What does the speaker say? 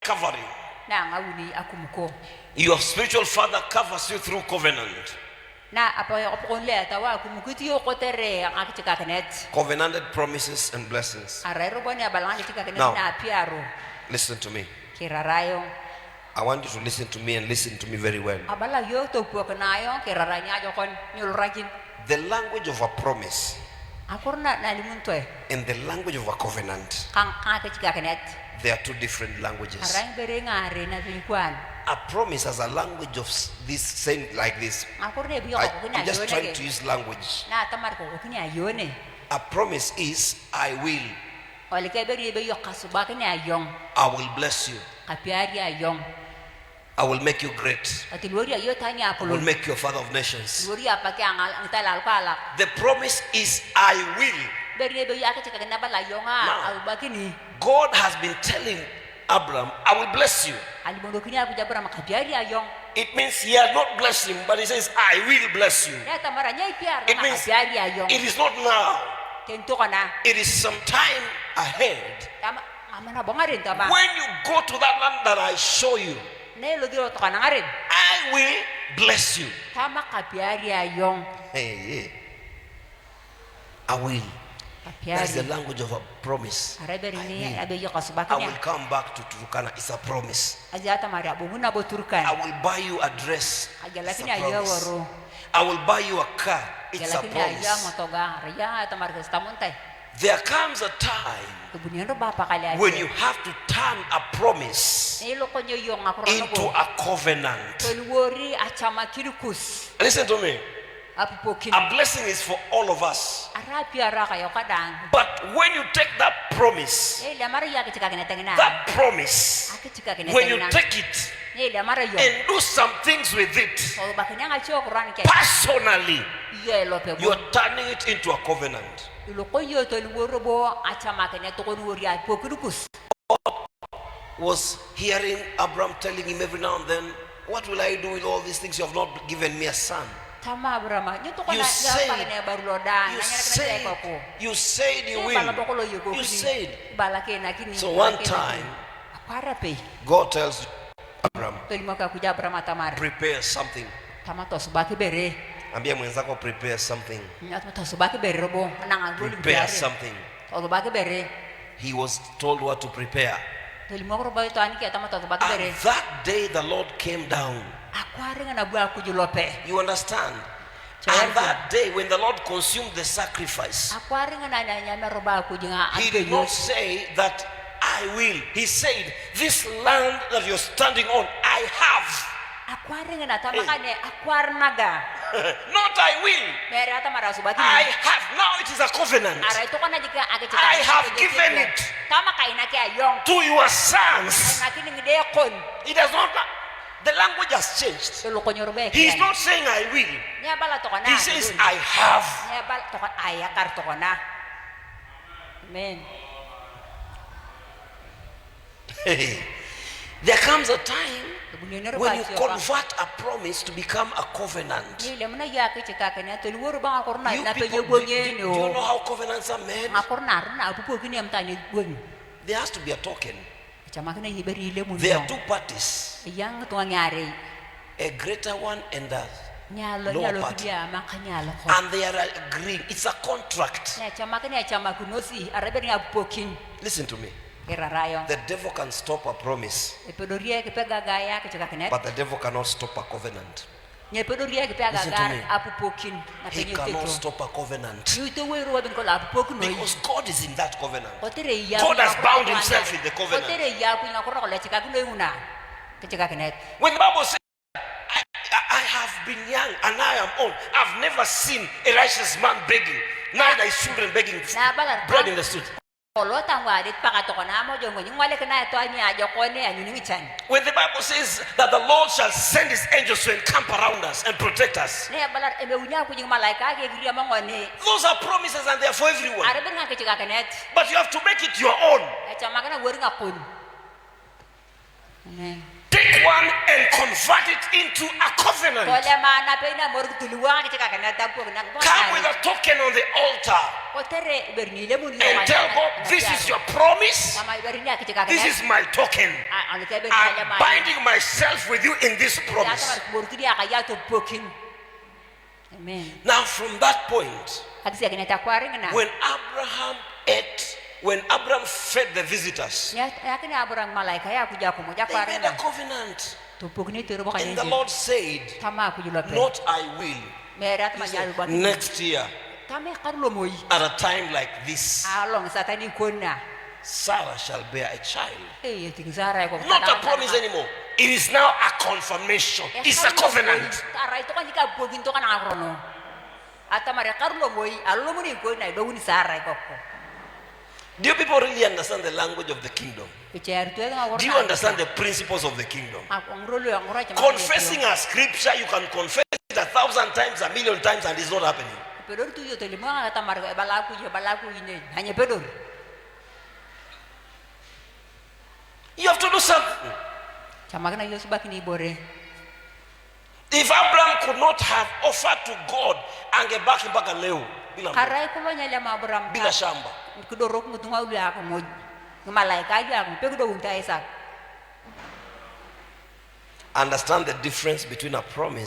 covering. Your spiritual father covers you through covenant. Covenanted promises and blessings. Now, listen to me. I want you to listen to me and listen to me very well. The language of a promise and the language of a covenant, they are two different languages. A promise has a language of this saying like this. I'm just trying to use language. A promise is I will. I will bless you. I will make you great. I will make you a father of nations. The promise is I will. Now, God has been telling Abraham, I will bless you. It means he has not blessed him, but he says, I will bless you. It means it is not now. It is some time ahead. When you go to that land that I show you, I will bless you. Hey. I will. That's the language of a promise. I will come back to Turkana. It's a promise. I will buy you a dress. It's a promise. I will buy you a car. It's a promise. There comes a time when you have to turn a promise into a covenant. Listen to me. A blessing is for all of us. But when you take that promise, when you take it and do some things with it, personally, you are turning it into a covenant. Was hearing Abraham telling him every now and then, what will I do with all these things? You have not given me a son. You said you will. You said. So one time, God tells Abraham, prepare something. Ambia mwenzako prepare something. Prepare something. He was told what to prepare. And that day the Lord came down. You understand? And that day when the Lord consumed the sacrifice, he did not say that I will. He said, this land that you're standing on, I have. Not I will. I have. Now it is a covenant. I have given it to your sons. It does not. The language has changed. He is not saying I will. He says I have. Amen. There comes a time when you convert a promise to become a covenant. You people, do you know how covenants are made? There has to be a token. There are two parties, a greater one and a lower party, and they are agreeing. It's a contract. Listen to me. The devil can stop a promise, but the devil cannot stop a covenant. Listen to me. He cannot stop a covenant because God is in that covenant. God has bound himself in the covenant. When the Bible says, I have been young and I am old, I've never seen a righteous man begging, neither his children begging bread in the street. When the Bible says that the Lord shall send his angels to encamp around us and protect us, those are promises and they are for everyone. But you have to make it your own. Take one and convert it into a covenant. Come with a token on the altar. and tell God, this is your promise, this is my token, I'm binding myself with you in this promise. Amen. Now from that point, when Abraham ate, when Abraham fed the visitors, they made a covenant. And the Lord said, not I will. He said, next year, at a time like this, Sarah shall bear a child. Not a promise anymore. It is now a confirmation. It's a covenant. Do you people really understand the language of the kingdom? Do you understand the principles of the kingdom? Confessing a scripture, you can confess it 1,000 times, 1,000,000 times, and it's not happening. You have to do something. If Abraham could not have offered to God and get back leo bila shamba, understand the difference between a promise